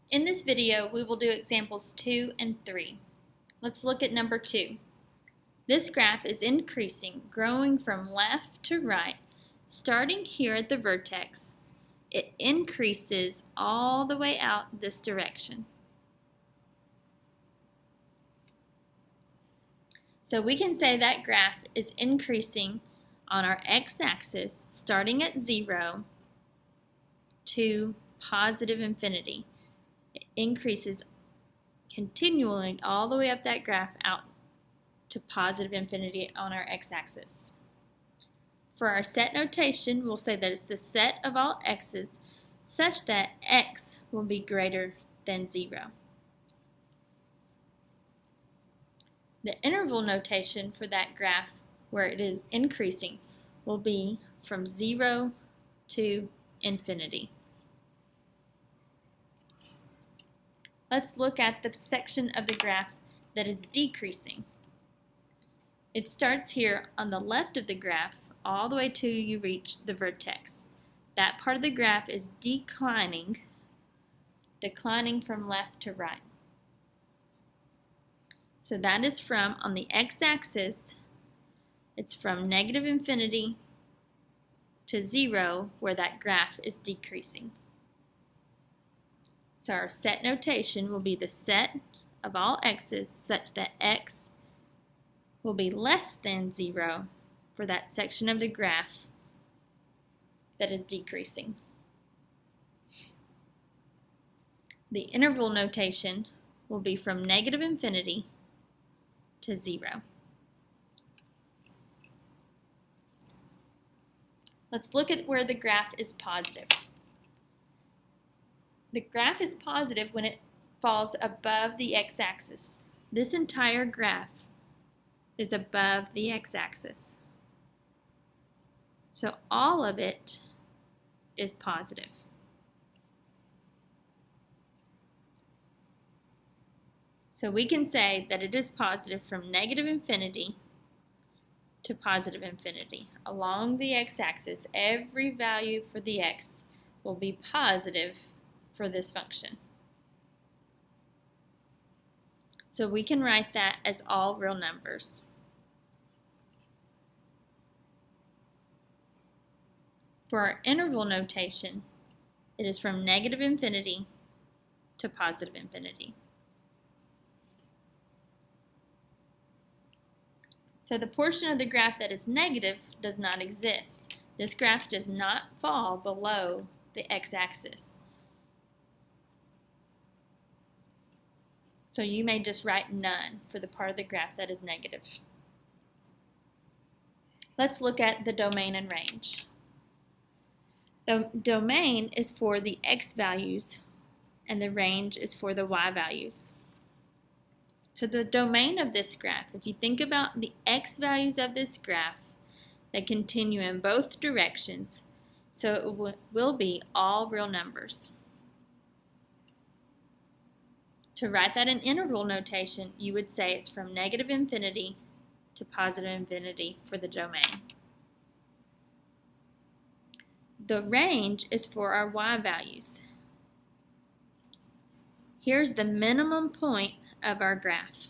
In this video, we will do examples 2 and 3. Let's look at number 2. This graph is increasing, growing from left to right. Starting here at the vertex, it increases all the way out this direction. So we can say that graph is increasing on our x-axis, starting at 0 to positive infinity. It increases continually all the way up that graph out to positive infinity on our x-axis. For our set notation, we'll say that it's the set of all x's such that x will be greater than 0. The interval notation for that graph where it is increasing will be from 0 to infinity. Let's look at the section of the graph that is decreasing. It starts here on the left of the graph all the way till you reach the vertex. That part of the graph is declining from left to right. So that is from, on the x-axis, it's from negative infinity to 0 where that graph is decreasing. So our set notation will be the set of all x's such that x will be less than 0 for that section of the graph that is decreasing. The interval notation will be from negative infinity to 0. Let's look at where the graph is positive. The graph is positive when it falls above the x-axis. This entire graph is above the x-axis. So all of it is positive. So we can say that it is positive from negative infinity to positive infinity. Along the x-axis, every value for the x will be positive for this function. So we can write that as all real numbers. For our interval notation, it is from negative infinity to positive infinity. So the portion of the graph that is negative does not exist. This graph does not fall below the x-axis. So you may just write none for the part of the graph that is negative. Let's look at the domain and range. The domain is for the x values and the range is for the y values. So the domain of this graph, if you think about the x values of this graph, they continue in both directions, so it will be all real numbers. To write that in interval notation, you would say it's from negative infinity to positive infinity for the domain. The range is for our y values. Here's the minimum point of our graph.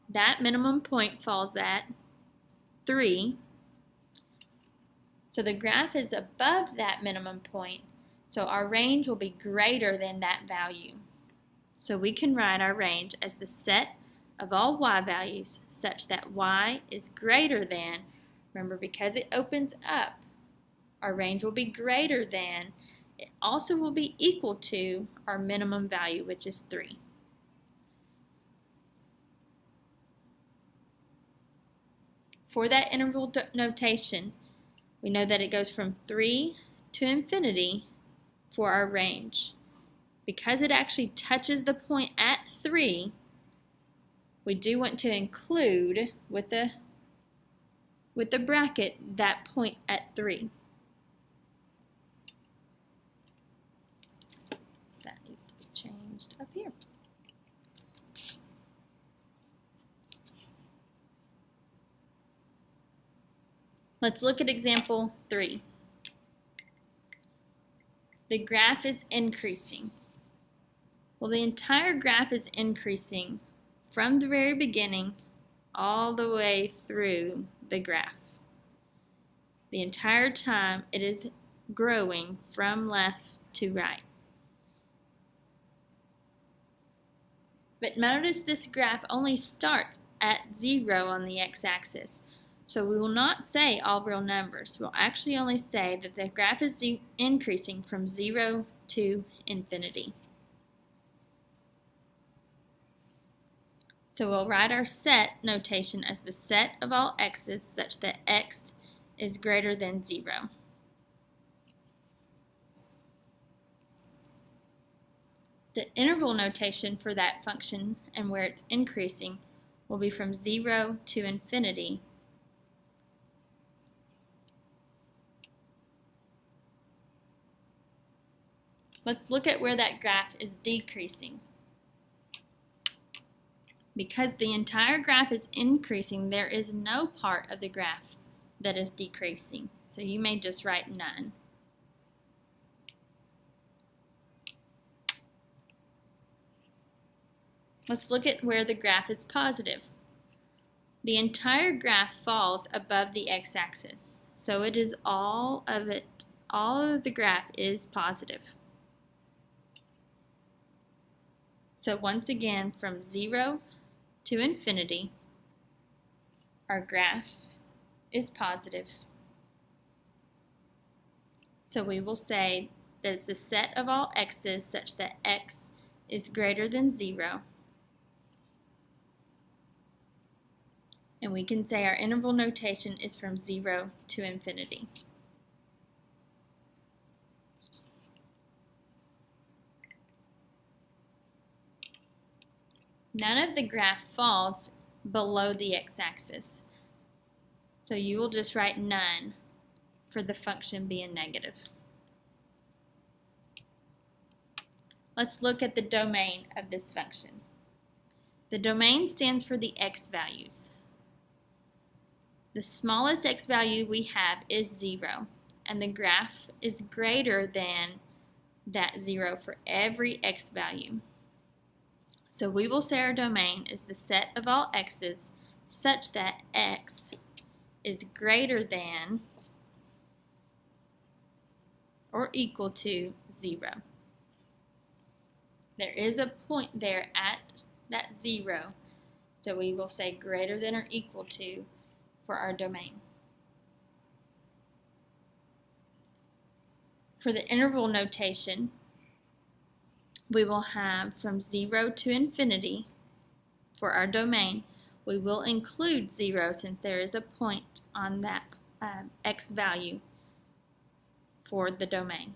That minimum point falls at 3. So the graph is above that minimum point, so our range will be greater than that value. So we can write our range as the set of all y values such that y is greater than, remember because it opens up, our range will be greater than, it also will be equal to our minimum value, which is 3. For that interval notation, we know that it goes from 3 to infinity for our range. Because it actually touches the point at 3, we do want to include with the bracket that point at 3. That needs to be changed up here. Let's look at example 3. the graph is increasing. Well, the entire graph is increasing from the very beginning all the way through the graph. The entire time it is growing from left to right. But notice this graph only starts at 0 on the x-axis. So we will not say all real numbers. We'll actually only say that the graph is increasing from 0 to infinity. So we'll write our set notation as the set of all x's such that x is greater than 0. The interval notation for that function and where it's increasing will be from 0 to infinity. Let's look at where that graph is decreasing. Because the entire graph is increasing, there is no part of the graph that is decreasing. So you may just write none. Let's look at where the graph is positive. The entire graph falls above the x-axis. So it is all of the graph is positive. So once again, from 0 to infinity, our graph is positive. So we will say that it's the set of all x's such that x is greater than 0. And we can say our interval notation is from 0 to infinity. None of the graph falls below the x-axis. So you will just write none for the function being negative. Let's look at the domain of this function. The domain stands for the x values. The smallest x value we have is 0, and the graph is greater than that 0 for every x value. So we will say our domain is the set of all x's such that x is greater than or equal to 0. There is a point there at that 0, so we will say greater than or equal to for our domain. For the interval notation, we will have from 0 to infinity for our domain. We will include 0 since there is a point on that x value for the domain.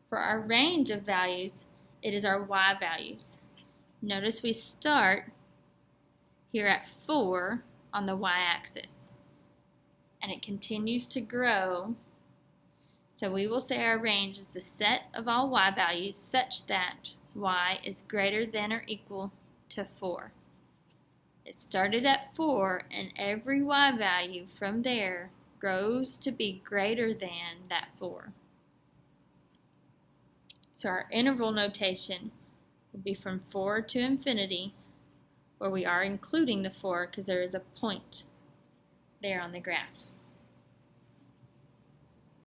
For our range of values, it is our y values. Notice we start here at 4 on the y-axis, and it continues to grow. So we will say our range is the set of all y values such that y is greater than or equal to 4. It started at 4, and every y value from there grows to be greater than that 4. So our interval notation will be from 4 to infinity, where we are including the 4 because there is a point there on the graph.